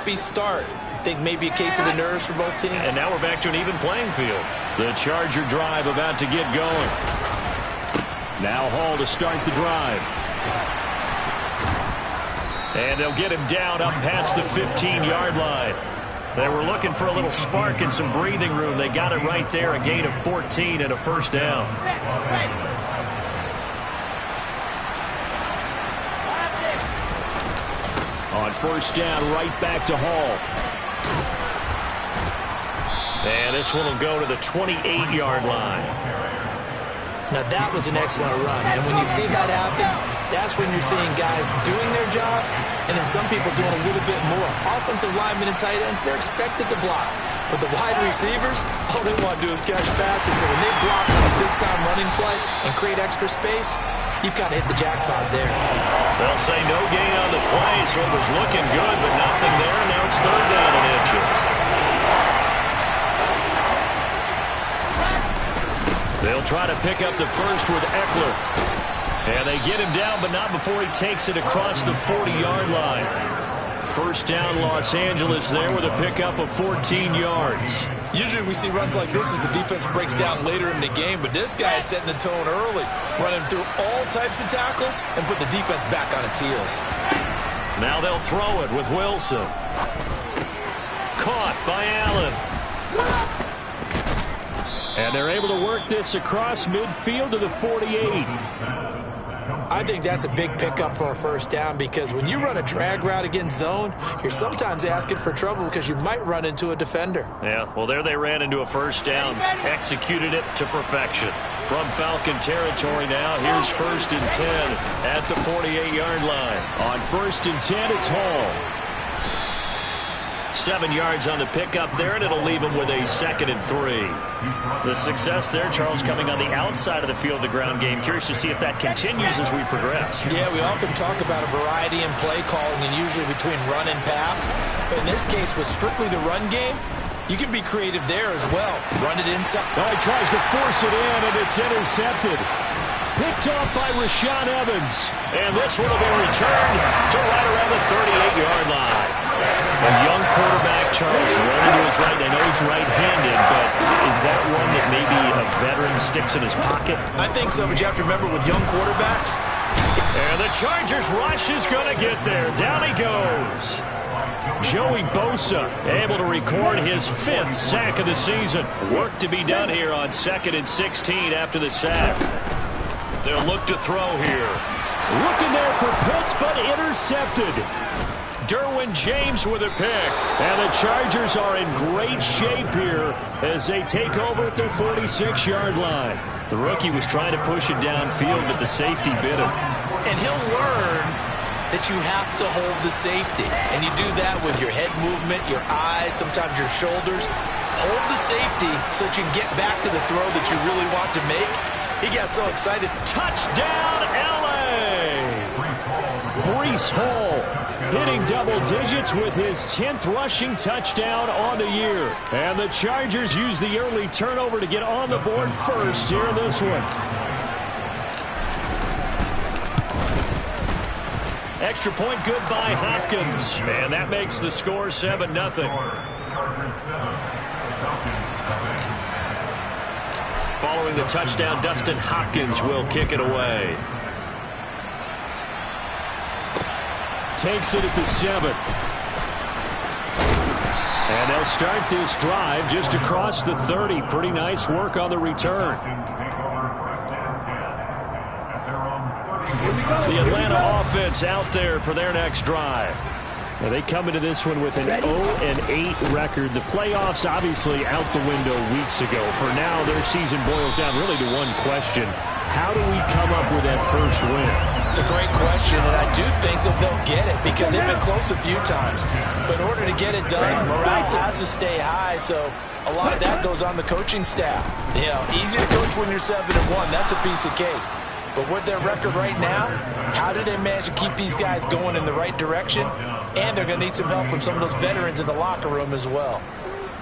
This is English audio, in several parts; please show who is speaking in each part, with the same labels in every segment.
Speaker 1: sloppy start. I think maybe a case of the nerves for both teams.
Speaker 2: And now we're back to an even playing field. The Charger drive about to get going. Now Hall to start the drive. And they'll get him down up past the 15-yard line. They were looking for a little spark and some breathing room. They got it right there, a gain of 14 and a first down. On first down, right back to Hall. And this one will go to the 28-yard line.
Speaker 1: Now, that was an excellent run. And when you see that happen, that's when you're seeing guys doing their job and then some people doing a little bit more. Offensive linemen and tight ends, they're expected to block. But the wide receivers, all they want to do is catch passes. So when they block on a big-time running play and create extra space, you've kind of hit the jackpot there.
Speaker 2: They'll say no gain on the play, so it was looking good, but nothing there. Now it's third down and inches. They'll try to pick up the first with Eckler. And they get him down, but not before he takes it across the 40-yard line. First down, Los Angeles there with a pickup of 14 yards.
Speaker 1: Usually we see runs like this as the defense breaks down later in the game, but this guy is setting the tone early, running through all types of tackles and put the defense back on its heels.
Speaker 2: Now they'll throw it with Wilson. Caught by Allen. And they're able to work this across midfield to the 48.
Speaker 1: I think that's a big pickup for a first down because when you run a drag route against zone, you're sometimes asking for trouble because you might run into a defender.
Speaker 2: Yeah, well, there they ran into a first down, executed it to perfection. From Falcon territory now, here's 1st and 10 at the 48-yard line. On 1st and 10, it's Hall. 7 yards on the pickup there, and it'll leave him with a 2nd and 3. The success there, Charles, coming on the outside of the field, the ground game. Curious to see if that continues as we progress.
Speaker 1: Yeah, we often talk about a variety in play calling and usually between run and pass. But in this case, with strictly the run game, you can be creative there as well. Run it inside.
Speaker 2: Oh, he tries to force it in, and it's intercepted. Picked off by Rashaan Evans. And this one will be returned to right around the 38-yard line. A young quarterback, Charles, running to his right. I know he's right-handed, but is that one that maybe a veteran sticks in his pocket?
Speaker 1: I think so, but you have to remember with young quarterbacks.
Speaker 2: And the Chargers rush is going to get there. Down he goes. Joey Bosa able to record his 5th sack of the season. Work to be done here on 2nd and 16 after the sack. They'll look to throw here. Looking there for Pitts, but intercepted. Derwin James with a pick. And the Chargers are in great shape here as they take over at their 46-yard line. The rookie was trying to push it downfield, but the safety bit him.
Speaker 1: And he'll learn that you have to hold the safety. And you do that with your head movement, your eyes, sometimes your shoulders. Hold the safety so that you can get back to the throw that you really want to make. He got so excited.
Speaker 2: Touchdown, L.A. Breece Hall hitting double digits with his 10th rushing touchdown on the year. And the Chargers use the early turnover to get on the board first here in this one. Extra point good by Hopkins. And that makes the score 7-0. Following the touchdown, Dustin Hopkins will kick it away. Takes it at the 7. And they'll start this drive just across the 30. Pretty nice work on the return. The Atlanta offense out there for their next drive. Now they come into this one with an 0-8 record. The playoffs obviously out the window weeks ago. For now, their season boils down really to one question. How do we come up with that first win?
Speaker 1: It's a great question, and I do think that they'll get it because they've been close a few times. But in order to get it done, morale has to stay high, so a lot of that goes on the coaching staff. You know, easy to coach when you're 7-1. That's a piece of cake. But with their record right now, how do they manage to keep these guys going in the right direction? And they're going to need some help from some of those veterans in the locker room as well.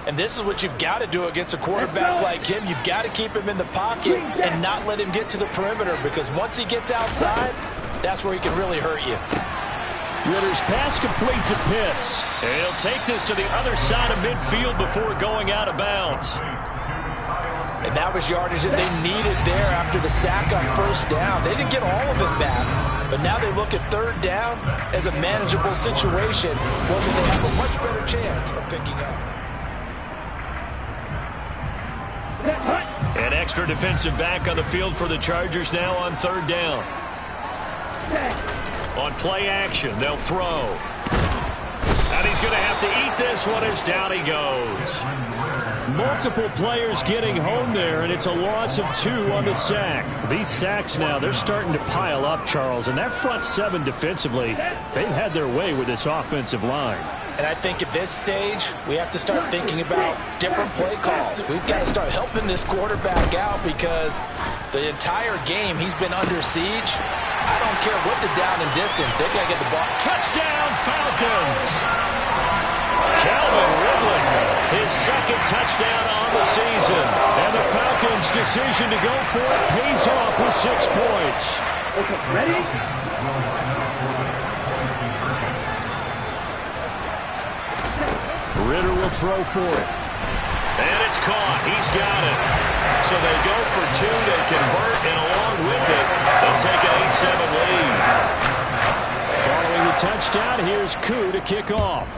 Speaker 1: And this is what you've got to do against a quarterback like him. You've got to keep him in the pocket and not let him get to the perimeter, because once he gets outside, that's where he can really hurt you.
Speaker 2: Ritter's pass completes at Pitts. And he'll take this to the other side of midfield before going out of bounds.
Speaker 1: And that was yardage that they needed there after the sack on first down. They didn't get all of it back, but now they look at third down as a manageable situation, one that they have a much better chance of picking up.
Speaker 2: An extra defensive back on the field for the Chargers now on third down. On play action, they'll throw. And he's going to have to eat this one as down he goes. Multiple players getting home there, and it's a loss of 2 on the sack. These sacks now, they're starting to pile up, Charles, and that front 7 defensively, they've had their way with this offensive line.
Speaker 1: And I think at this stage, we have to start thinking about different play calls. We've got to start helping this quarterback out because the entire game he's been under siege. I don't care what the down and distance. They've got to get the ball.
Speaker 2: Touchdown, Falcons! Calvin Ridley, his second touchdown on the season. And the Falcons' decision to go for it pays off with 6 points.
Speaker 3: Okay, ready?
Speaker 2: Ridder will throw for it. And it's caught. He's got it. So they go for 2. They convert, and along with it, they'll take an 8-7 lead. Following the touchdown, here's Koo to kick off.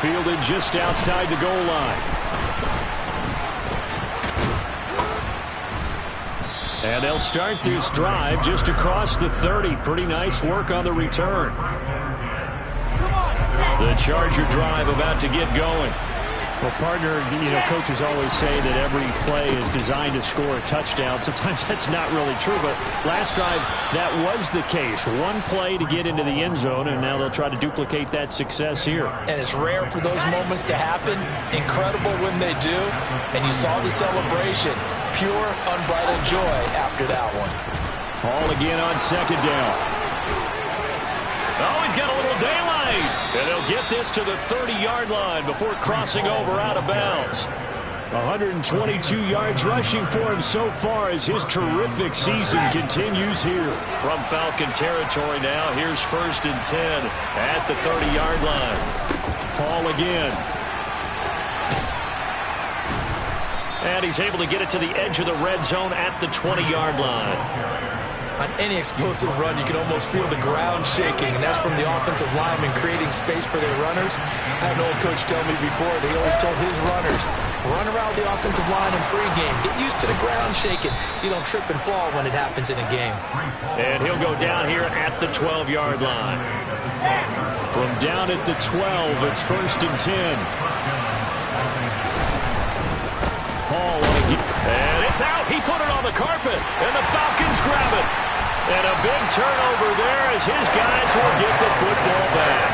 Speaker 2: Fielded just outside the goal line. And they'll start this drive just across the 30. Pretty nice work on the return. The Charger drive about to get going.
Speaker 4: Well, partner, coaches always say that every play is designed to score a touchdown. Sometimes that's not really true, but last drive, that was the case. One play to get into the end zone, and now they'll try to duplicate that success here.
Speaker 1: And it's rare for those moments to happen. Incredible when they do. And you saw the celebration. Pure, unbridled joy after that one.
Speaker 2: Hall again on second down. Oh, he's got a little daylight. And he'll get this to the 30-yard line before crossing over out of bounds. 122 yards rushing for him so far as his terrific season continues here. From Falcon territory now, here's 1st and 10 at the 30-yard line. Hall again. And he's able to get it to the edge of the red zone at the 20-yard line.
Speaker 1: On any explosive run, you can almost feel the ground shaking, and that's from the offensive linemen creating space for their runners. I had an old coach tell me before, they always told his runners, run around the offensive line in pregame. Get used to the ground shaking so you don't trip and fall when it happens in a game.
Speaker 2: And he'll go down here at the 12-yard line. From down at the 12, it's 1st and 10. Hall on a and it's out. He put it on the carpet, and the Falcons grab it. And a big turnover there as his guys will get the football back.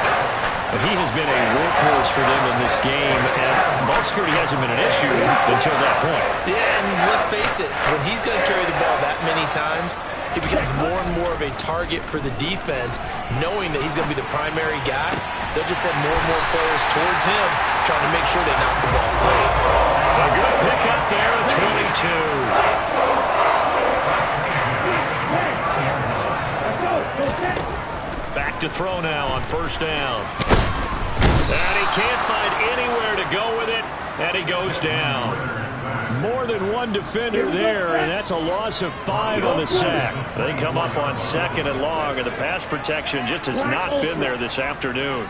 Speaker 2: And he has been a workhorse for them in this game, and ball security hasn't been an issue until that point.
Speaker 1: Yeah, and let's face it, when he's going to carry the ball that many times, he becomes more and more of a target for the defense, knowing that he's going to be the primary guy. They'll just send more and more players towards him, trying to make sure they knock the ball free.
Speaker 2: A good pick up there at 22. Back to throw now on 1st down. And he can't find anywhere to go with it, and he goes down.
Speaker 4: More than one defender there, and that's a loss of 5 on the sack.
Speaker 2: They come up on 2nd and long, and the pass protection just has not been there this afternoon.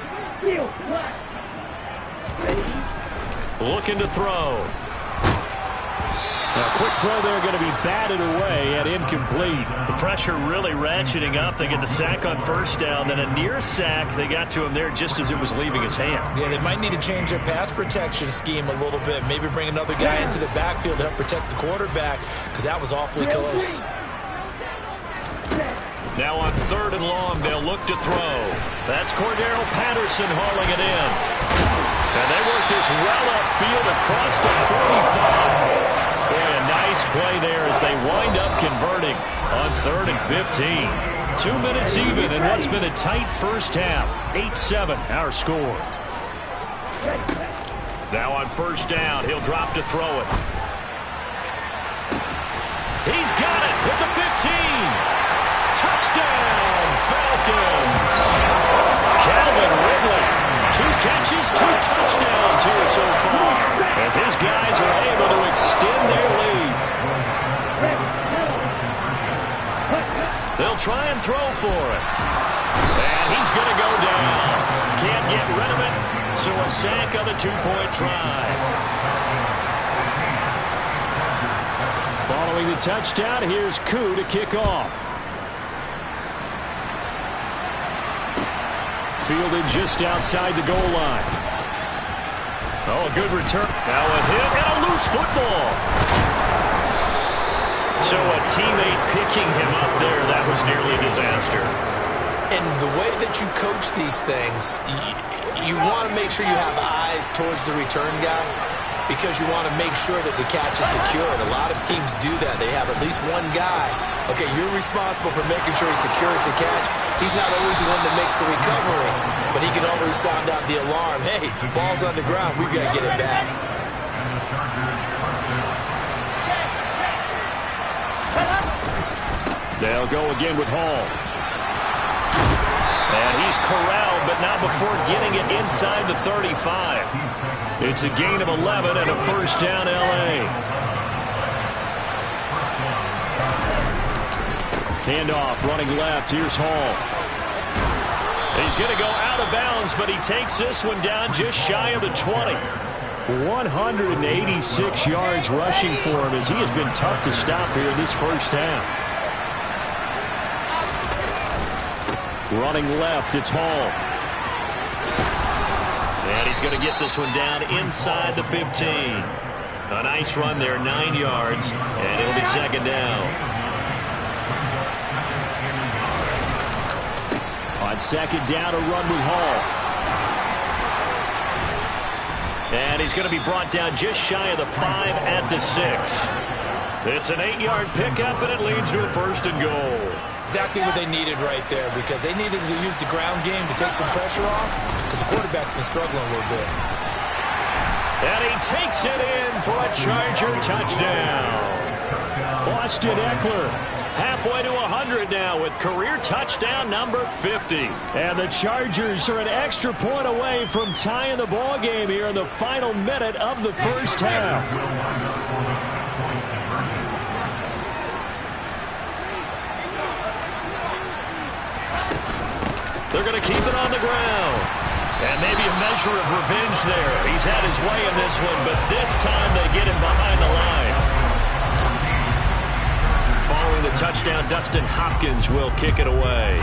Speaker 2: Looking to throw.
Speaker 4: Now, quick throw there, going to be batted away and incomplete.
Speaker 2: The pressure really ratcheting up. They get the sack on 1st down, then a near sack. They got to him there just as it was leaving his hand.
Speaker 1: Yeah, they might need to change their pass protection scheme a little bit. Maybe bring another guy into the backfield to help protect the quarterback, because that was awfully close.
Speaker 2: Now on 3rd and long, they'll look to throw. That's Cordero Patterson hauling it in. And they work this well upfield across the 45. Boy, a nice play there as they wind up converting on 3rd and 15. 2 minutes even in what's been a tight first half. 8-7 our score. Now on 1st down, he'll drop to throw it. He's got it with the 15. Touchdown, Falcons. Calvin Ridley, 2 catches, 2 touchdowns here so far, as his guys are able to extend their lead. They'll try and throw for it. And he's going to go down. Can't get rid of it, so a sack on the 2-point try.
Speaker 4: Following the touchdown, here's Koo to kick off. Fielded just outside the goal line. Oh, a good return. Now a hit and a loose football.
Speaker 2: So a teammate picking him up there, that was nearly a disaster.
Speaker 1: And the way that you coach these things, you want to make sure you have eyes towards the return guy because you want to make sure that the catch is secured. A lot of teams do that. They have at least one guy. Okay, you're responsible for making sure he secures the catch. He's not always the one that makes the recovery, but he can always sound out the alarm. Hey, ball's on the ground. We've got to get it back.
Speaker 4: They'll go again with Hall.
Speaker 2: And he's corralled, but not before getting it inside the 35. It's a gain of 11 and a first down, L.A.
Speaker 4: Handoff, running left. Here's Hall.
Speaker 2: He's going to go out of bounds, but he takes this one down just shy of the 20.
Speaker 4: 186 yards rushing for him as he has been tough to stop here in this first half. Running left, it's Hall.
Speaker 2: And he's going to get this one down inside the 15. A nice run there, 9 yards, and it'll be second down.
Speaker 4: On second down, a run with Hall.
Speaker 2: And he's going to be brought down just shy of the 5 at the 6. It's an 8-yard pickup, and it leads to a first and goal.
Speaker 1: Exactly what they needed right there because they needed to use the ground game to take some pressure off because the quarterback's been struggling a little bit.
Speaker 2: And he takes it in for a Charger touchdown.
Speaker 4: Austin Eckler.
Speaker 2: Halfway to 100 now with career touchdown number 50.
Speaker 4: And the Chargers are an extra point away from tying the ball game here in the final minute of the first half.
Speaker 2: They're going to keep it on the ground. And maybe a measure of revenge there. He's had his way in this one, but this time they get him behind the line. Following the touchdown, Dustin Hopkins will kick it away.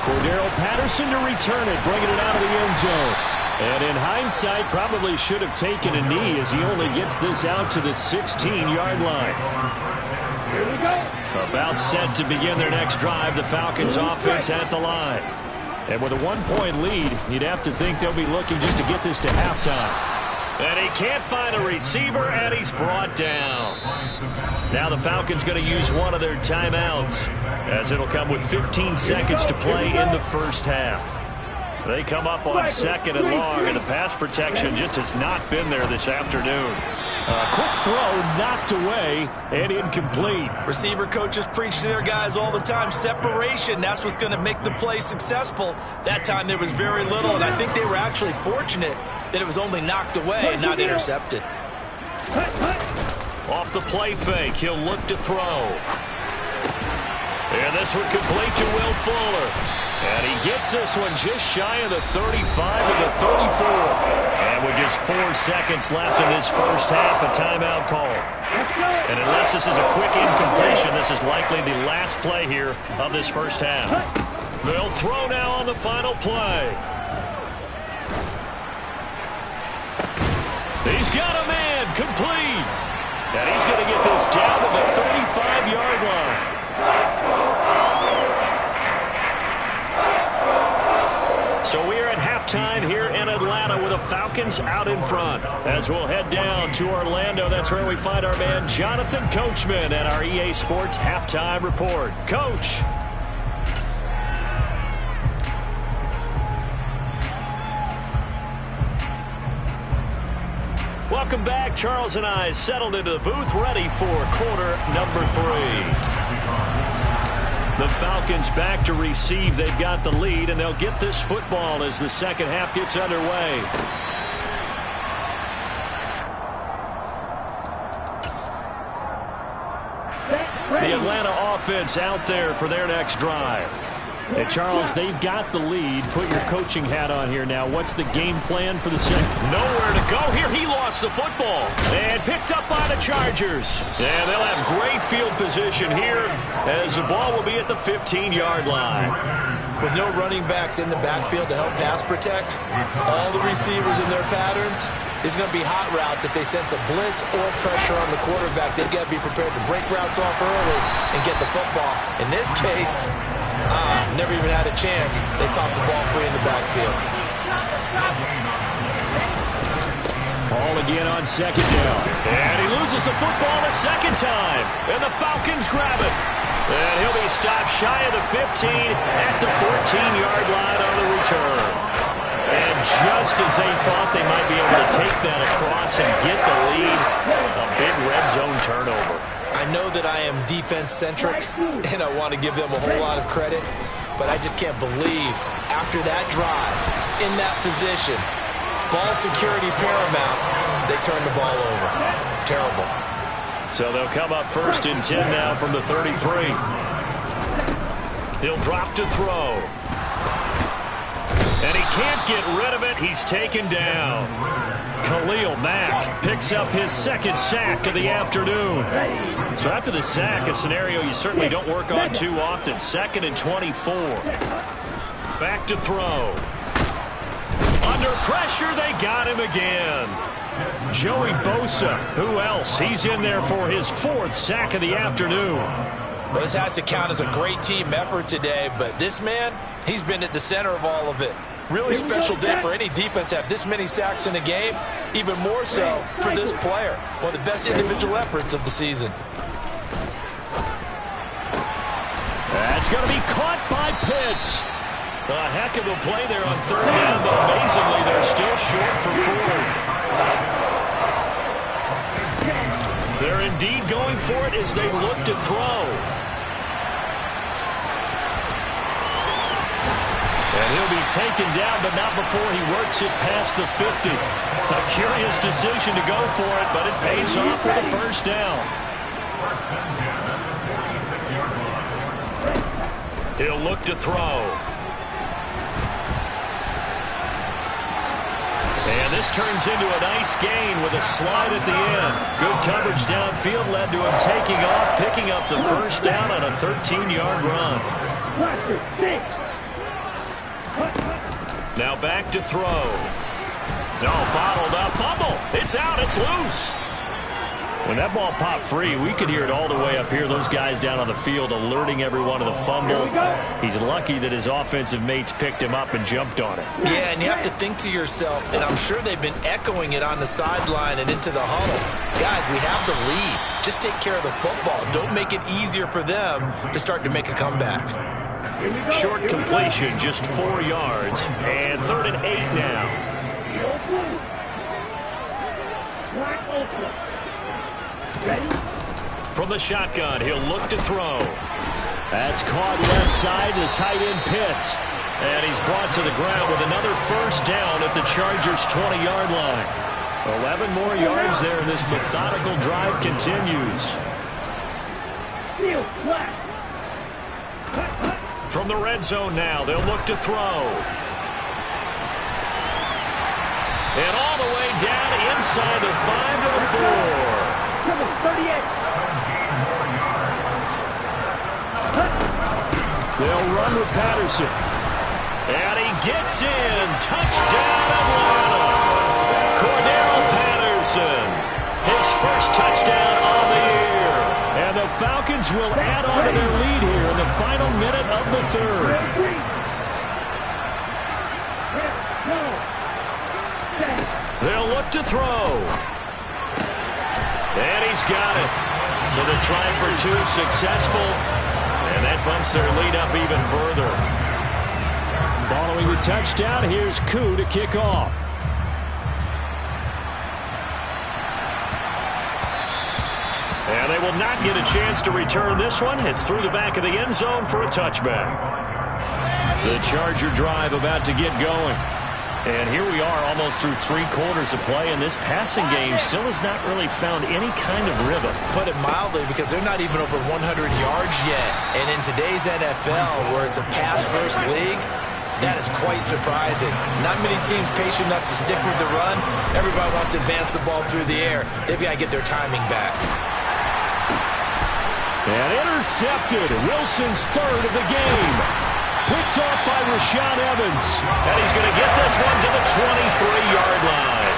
Speaker 4: Cordero Patterson to return it, bringing it out of the end zone. And in hindsight, probably should have taken a knee as he only gets this out to the 16-yard line.
Speaker 2: Here we go. About set to begin their next drive. The Falcons offense at the line.
Speaker 4: And with a 1-point lead, you'd have to think they'll be looking just to get this to halftime.
Speaker 2: And he can't find a receiver, and he's brought down. Now the Falcons going to use one of their timeouts, as it'll come with 15 seconds to play in the first half. They come up on second and long, and the pass protection just has not been there this afternoon.
Speaker 4: A quick throw knocked away and incomplete.
Speaker 1: Receiver coaches preach to their guys all the time. Separation, that's what's going to make the play successful. That time there was very little, and I think they were actually fortunate that it was only knocked away and not intercepted.
Speaker 2: Off the play fake, he'll look to throw. And this one complete to Will Fuller. And he gets this one just shy of the 35 to the 34. And with just 4 seconds left in this first half, a timeout call. And unless this is a quick incompletion, this is likely the last play here of this first half. They'll throw now on the final play. He's got a man, complete. And he's going to get this down to the 35-yard line. So we are at halftime here in Atlanta with the Falcons out in front. As we'll head down to Orlando, that's where we find our man Jonathan Coachman at our EA Sports Halftime Report. Coach. Welcome back. Charles and I settled into the booth, ready for quarter number 3. The Falcons back to receive. They've got the lead, and they'll get this football as the second half gets underway. The Atlanta offense out there for their next drive. Hey, Charles, they've got the lead. Put your coaching hat on here now. What's the game plan for the second? Nowhere to go here. He lost the football and picked up by the Chargers. And they'll have great field position here as the ball will be at the 15-yard line.
Speaker 1: With no running backs in the backfield to help pass protect, all the receivers in their patterns, it's going to be hot routes. If they sense a blitz or pressure on the quarterback, they've got to be prepared to break routes off early and get the football. In this case, never even had a chance. They popped the ball free in the backfield.
Speaker 2: Ball again on second down. And he loses the football a second time. And the Falcons grab it. And he'll be stopped shy of the 15 at the 14-yard line on the return. And just as they thought they might be able to take that across and get the lead, a big red zone turnover.
Speaker 1: I know that I am defense-centric, and I want to give them a whole lot of credit, but I just can't believe after that drive, in that position, ball security paramount, they turn the ball over. Terrible.
Speaker 2: So they'll come up 1st and 10 now from the 33. He'll drop to throw. And he can't get rid of it. He's taken down. Khalil Mack picks up his second sack of the afternoon. So after the sack, a scenario you certainly don't work on too often. 2nd and 24. Back to throw. Under pressure, they got him again. Joey Bosa, who else? He's in there for his 4th sack of the afternoon.
Speaker 1: Well, this has to count as a great team effort today, but this man, he's been at the center of all of it. Really special day for any defense to have this many sacks in a game, even more so for this player. One of the best individual efforts of the season.
Speaker 2: That's going to be caught by Pitts. A heck of a play there on 3rd down, but amazingly, they're still short for 4th. They're indeed going for it as they look to throw. And he'll be taken down, but not before he works it past the 50. A curious decision to go for it, but it pays off for the 1st down. He'll look to throw. And this turns into a nice gain with a slide at the end. Good coverage downfield led to him taking off, picking up the 1st down on a 13-yard run. Now back to throw. No, bottled up. Fumble. It's out. It's loose. When that ball popped free, we could hear it all the way up here. Those guys down on the field alerting everyone of the fumble. He's lucky that his offensive mates picked him up and jumped on it.
Speaker 1: Yeah, and you have to think to yourself, and I'm sure they've been echoing it on the sideline and into the huddle. Guys, we have the lead. Just take care of the football. Don't make it easier for them to start to make a comeback.
Speaker 2: Short completion, just 4 yards, and 3rd and 8 now. From the shotgun, he'll look to throw. That's caught left side to tight end Pitts. And he's brought to the ground with another 1st down at the Chargers' 20-yard line. 11 more yards there, and this methodical drive continues. From the red zone now, they'll look to throw. And all the way down inside the 5 to the 4. They'll run with Patterson. And he gets in. Touchdown, Atlanta. Cordero Patterson. His 1st touchdown on the year. And the Falcons will add on to their lead here in the final minute of the 3rd. They'll look to throw. And he's got it. So they're trying for 2, successful. And that bumps their lead up even further. Following the touchdown, here's Koo to kick off. And they will not get a chance to return this one. It's through the back of the end zone for a touchback. The Charger drive about to get going. And here we are almost through 3 quarters of play, and this passing game still has not really found any kind of rhythm.
Speaker 1: Put it mildly, because they're not even over 100 yards yet. And in today's NFL, where it's a pass-first league, that is quite surprising. Not many teams patient enough to stick with the run. Everybody wants to advance the ball through the air. They've got to get their timing back.
Speaker 4: And intercepted. Wilson's third of the game. Picked off by Rashaan Evans.
Speaker 2: And he's going to get this one to the 23-yard line.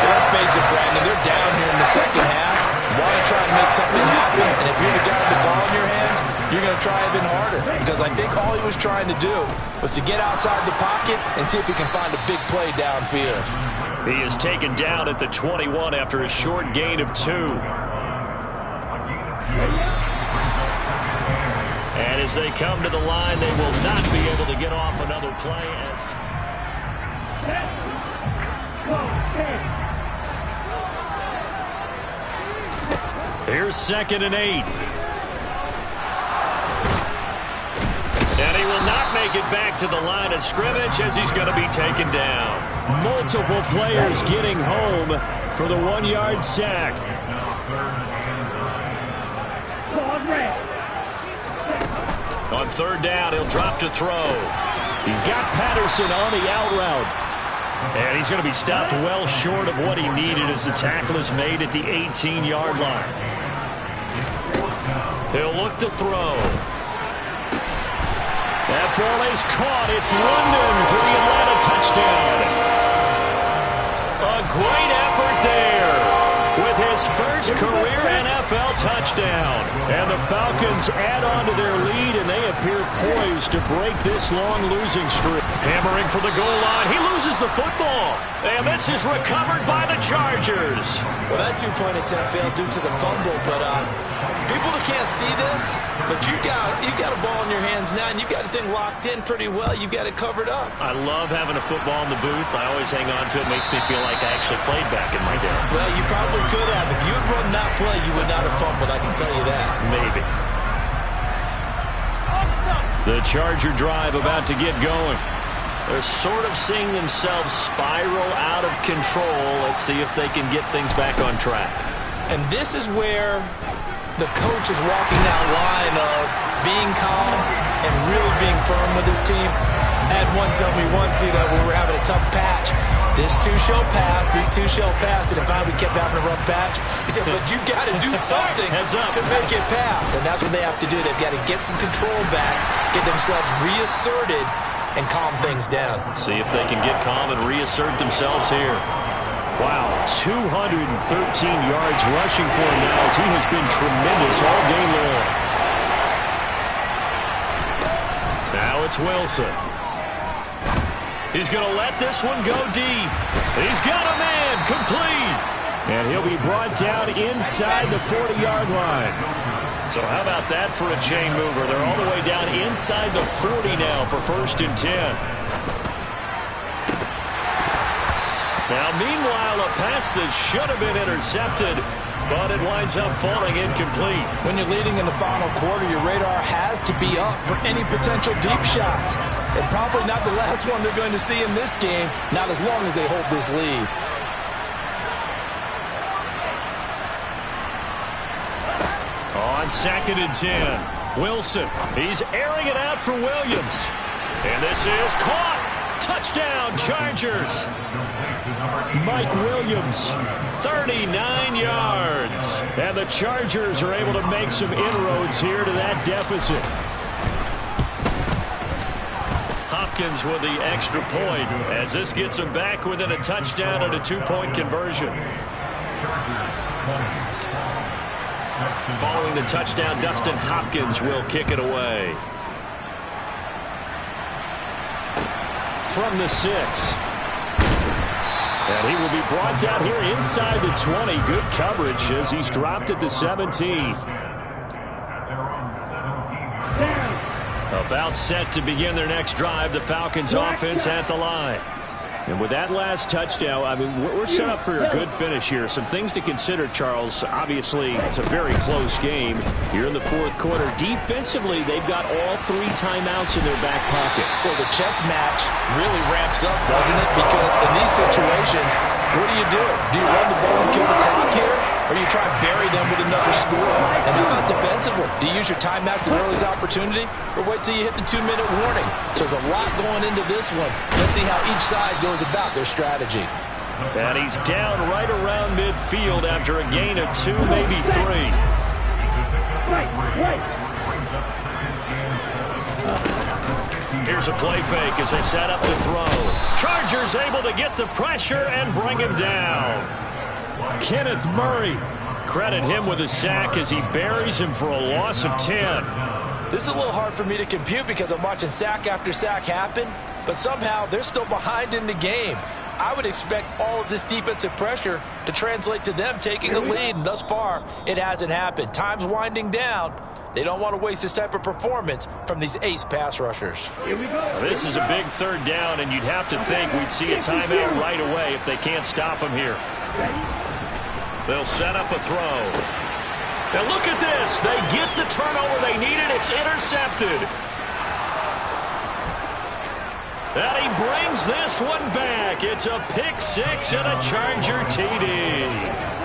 Speaker 1: Well, let's face it, Brandon. They're down here in the second half. Want to try and make something happen. And if you're the guy with the ball in your hands, you're going to try even harder. Because I think all he was trying to do was to get outside the pocket and see if he can find a big play downfield.
Speaker 2: He is taken down at the 21 after a short gain of 2. And as they come to the line, they will not be able to get off another play. Here's 2nd and 8. And he will not make it back to the line of scrimmage as he's going to be taken down.
Speaker 4: Multiple players getting home for the 1-yard sack.
Speaker 2: On 3rd down, he'll drop to throw.
Speaker 4: He's got Patterson on the out route.
Speaker 2: And he's going to be stopped well short of what he needed as the tackle is made at the 18-yard line. He'll look to throw.
Speaker 4: That ball is caught. It's London for the Atlanta touchdown.
Speaker 2: A great effort there with his first career NFL touchdown.
Speaker 4: And the Falcons add on to their lead, and they appear poised to break this long losing streak.
Speaker 2: Hammering for the goal line. He loses the football. And this is recovered by the Chargers.
Speaker 1: Well, that 2-point attempt failed due to the fumble, but people that can't see this, but you got a ball in your hands now, and you've got the thing locked in pretty well. You've got it covered up.
Speaker 2: I love having a football in the booth. I always hang on to it. It makes me feel like I actually played back in my day.
Speaker 1: Well, you probably could have. If you had run that play, you would not have fumbled, I can tell you that.
Speaker 2: Maybe.
Speaker 4: The Charger drive about to get going.
Speaker 2: They're sort of seeing themselves spiral out of control. Let's see if they can get things back on track.
Speaker 1: And this is where the coach is walking that line of being calm and really being firm with his team. I had one tell me once, when we were having a tough patch, this too shall pass, this too shall pass, and if we kept having a rough patch, he said, but you got to do something to make it pass. And that's what they have to do. They've got to get some control back, get themselves reasserted, and calm things down.
Speaker 2: See if they can get calm and reassert themselves here.
Speaker 4: Wow, 213 yards rushing for him now as he has been tremendous all day long.
Speaker 2: Now it's Wilson. He's going to let this one go deep. He's got a man complete.
Speaker 4: And he'll be brought down inside the 40-yard line.
Speaker 2: So how about that for a chain mover? They're all the way down inside the 40 now for 1st and 10. Now, meanwhile, a pass that should have been intercepted, but it winds up falling incomplete.
Speaker 1: When you're leading in the final quarter, your radar has to be up for any potential deep shots. And probably not the last one they're going to see in this game, not as long as they hold this lead.
Speaker 2: On 2nd and 10, Wilson. He's airing it out for Williams. And this is caught. Touchdown, Chargers.
Speaker 4: Mike Williams.
Speaker 2: 39 yards.
Speaker 4: And the Chargers are able to make some inroads here to that deficit.
Speaker 2: Hopkins with the extra point as this gets him back within a touchdown and a 2-point conversion. Following the touchdown, Dustin Hopkins will kick it away.
Speaker 4: From the 6. And he will be brought down here inside the 20. Good coverage as he's dropped at the 17. About set to begin their next drive. The Falcons offense at the line. And with that last touchdown, I mean, we're set up for a good finish here. Some things to consider, Charles. Obviously, it's a very close game here in the fourth quarter. Defensively, they've got all 3 timeouts in their back pocket.
Speaker 1: So the chess match really ramps up, doesn't it? Because in these situations, what do? Do you run the ball and kill the clock here? Or do you try to bury them with another score? And how about defensively? Do you use your timeouts at early's opportunity? Or wait till you hit the 2-minute warning? So there's a lot going into this one. Let's see how each side goes about their strategy.
Speaker 2: And he's down right around midfield after a gain of 2, maybe 3. Here's a play fake as they set up to throw. Chargers able to get the pressure and bring him down. Kenneth Murray. Credit him with a sack as he buries him for a loss of 10.
Speaker 1: This is a little hard for me to compute because I'm watching sack after sack happen, but somehow they're still behind in the game. I would expect all of this defensive pressure to translate to them taking the lead, and thus far, it hasn't happened. Time's winding down. They don't want to waste this type of performance from these ace pass rushers.
Speaker 2: This is a big 3rd down, and you'd have to think we'd see a timeout right away if they can't stop him here. They'll set up a throw. Now look at this. They get the turnover they needed. It's intercepted. And he brings this one back. It's a pick-6 and a Charger TD.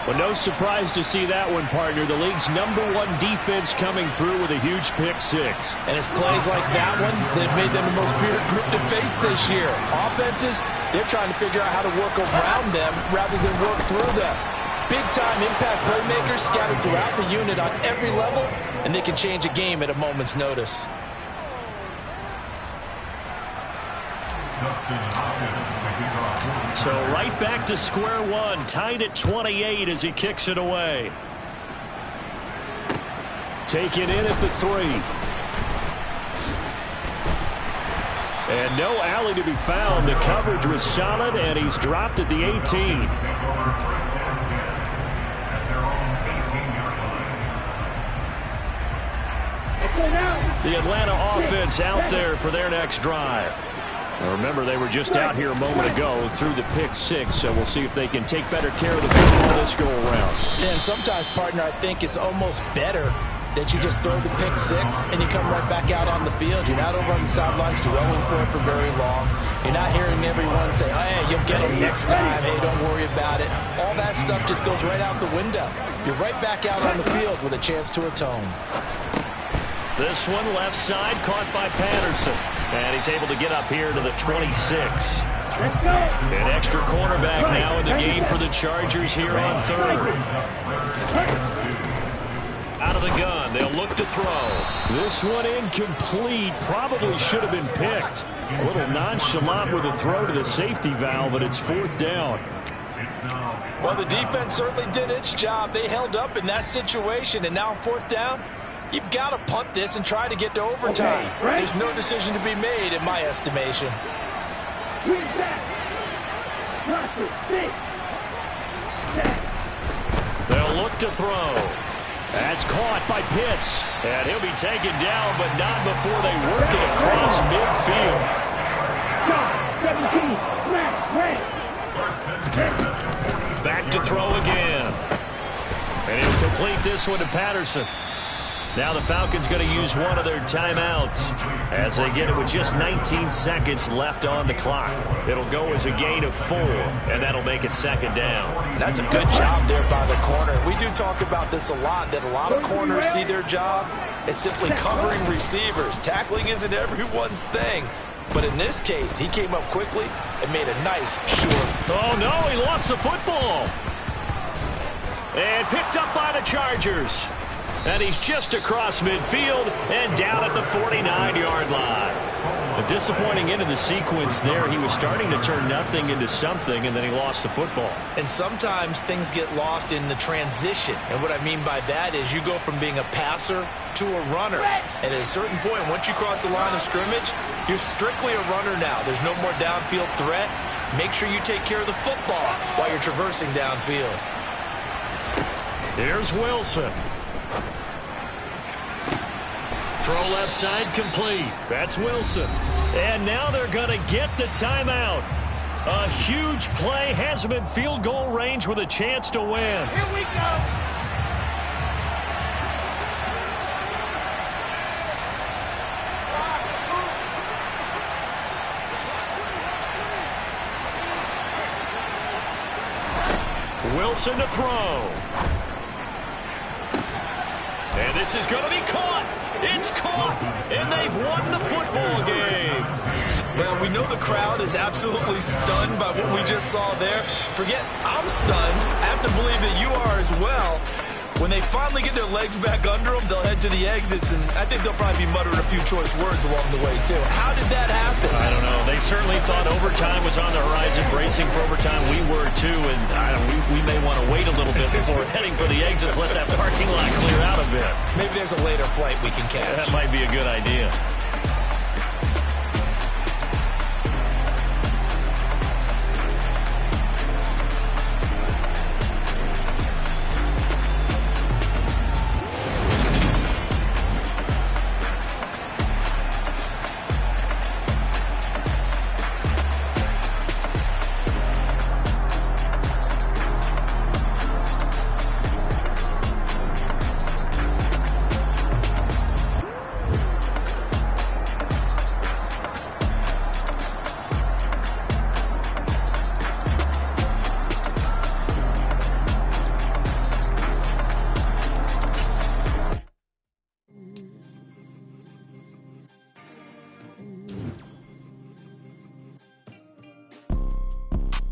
Speaker 4: Well, no surprise to see that one, partner. The league's #1 defense coming through with a huge pick-6.
Speaker 1: And it's plays like that one that have made them the most feared group to face this year. Offenses, they're trying to figure out how to work around them rather than work through them. Big-time impact playmakers scattered throughout the unit on every level, and they can change a game at a moment's notice.
Speaker 2: So right back to square one, tied at 28 as he kicks it away.
Speaker 4: Taken in at the 3. And no alley to be found. The coverage was solid, and he's dropped at the 18. The Atlanta offense out there for their next drive. Now remember, they were just out here a moment ago through the pick-6, so we'll see if they can take better care of the football this go-around.
Speaker 1: Yeah, and sometimes, partner, I think it's almost better that you just throw the pick-6 and you come right back out on the field. You're not over on the sidelines dwelling for it for very long. You're not hearing everyone say, oh, hey, you'll get them next time. Hey, don't worry about it. All that stuff just goes right out the window. You're right back out on the field with a chance to atone.
Speaker 2: This one left side caught by Patterson. And he's able to get up here to the 26. An extra cornerback now in the game for the Chargers here on 3rd. Out of the gun, they'll look to throw.
Speaker 4: This one incomplete. Probably should have been picked. A little nonchalant with a throw to the safety valve, but it's 4th down.
Speaker 1: Well, the defense certainly did its job. They held up in that situation, and now on 4th down, you've got to punt this and try to get to overtime. There's no decision to be made, in my estimation.
Speaker 2: They'll look to throw. That's caught by Pitts. And he'll be taken down, but not before they work it across midfield. Back to throw again. And he'll complete this one to Patterson. Now the Falcons going to use one of their timeouts as they get it with just 19 seconds left on the clock. It'll go as a gain of 4, and that'll make it 2nd down.
Speaker 1: That's a good job there by the corner. We do talk about this a lot, that a lot of corners see their job as simply covering receivers. Tackling isn't everyone's thing. But in this case, he came up quickly and made a nice short.
Speaker 2: Oh, no, he lost the football. And picked up by the Chargers. And he's just across midfield and down at the 49-yard line. A disappointing end of the sequence there. He was starting to turn nothing into something, and then he lost the football.
Speaker 1: And sometimes things get lost in the transition. And what I mean by that is you go from being a passer to a runner. And at a certain point, once you cross the line of scrimmage, you're strictly a runner now. There's no more downfield threat. Make sure you take care of the football while you're traversing downfield.
Speaker 2: Here's Wilson. Throw left side complete. That's Wilson. And now they're going to get the timeout. A huge play has them in field goal range with a chance to win.
Speaker 3: Here we go.
Speaker 2: Wilson to throw. And this is going to be caught. It's caught. And they've won the football game.
Speaker 1: Well, we know the crowd is absolutely stunned by what we just saw there. Forget, I'm stunned. I have to believe that you are as well. When they finally get their legs back under them, they'll head to the exits, and I think they'll probably be muttering a few choice words along the way, too. How did that happen?
Speaker 2: I don't know. They certainly thought overtime was on the horizon, bracing for overtime. We were, too, and we may want to wait a little bit before heading for the exits, let that parking lot clear out a bit.
Speaker 1: Maybe there's a later flight we can catch.
Speaker 2: That might be a good idea.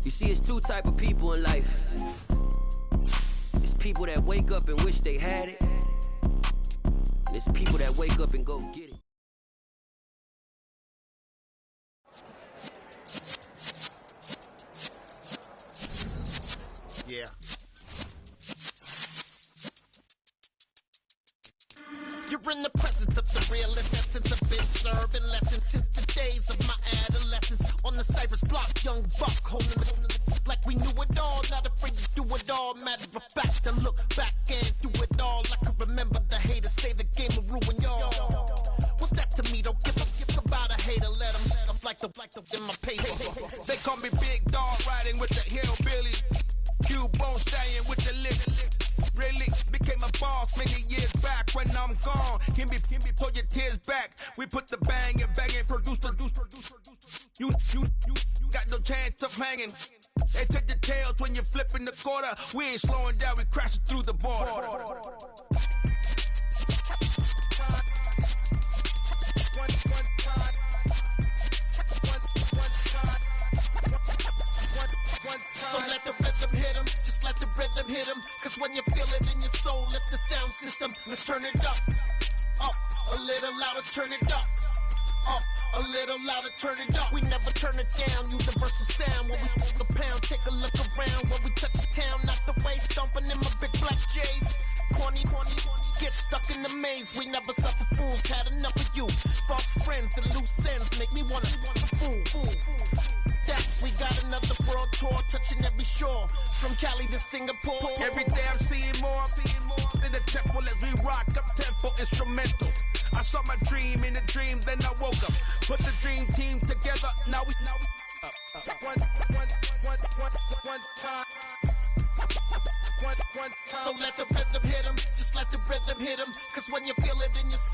Speaker 5: You see, it's two type of people in life. It's people that wake up and wish they had it. And it's people that wake up and go get it.
Speaker 3: Yeah. You're in the presence of the realest essence. I've been serving lessons since the days of my adolescence. On the Cypress block, young buck holding the like we knew it all, not afraid to do it all. Matter of fact, to look back and do it all. I can remember the haters say the game will ruin y'all. What's that to me? Don't give about a hater. Let them like the in my paper.
Speaker 6: They call me Big Dog, riding with the hillbillies. Q-Bone staying with the lick. Really became a boss many years back. When I'm gone, can be pull your tears back. We put the bang and produce. You got no chance of hanging. They take the tails when you're flipping the quarter. We ain't slowing down, we crashing through the border.
Speaker 3: So let the rhythm hit him, just let the rhythm hit him. Cause when you feel it in your soul, lift the sound system and turn it up. Up, a little louder, turn it up. Up, a little louder, turn it up. We never turn it down, universal sound. When we move the pound, take a look around. When we touch the town, not the way, stomping in my big black J's. Corny, get stuck in the maze. We never suffer fools, had enough of you. False friends and loose ends make me wanna fool. That we got another world tour, touching every shore, from Cali to Singapore.
Speaker 6: Every day I'm seeing more in the temple as we rock up tempo instrumentals. I saw my dream in a dream, then I woke up. Put the dream team together, now we one time.
Speaker 3: So let the rhythm hit him, just let the rhythm hit him. Cause when you feel it in your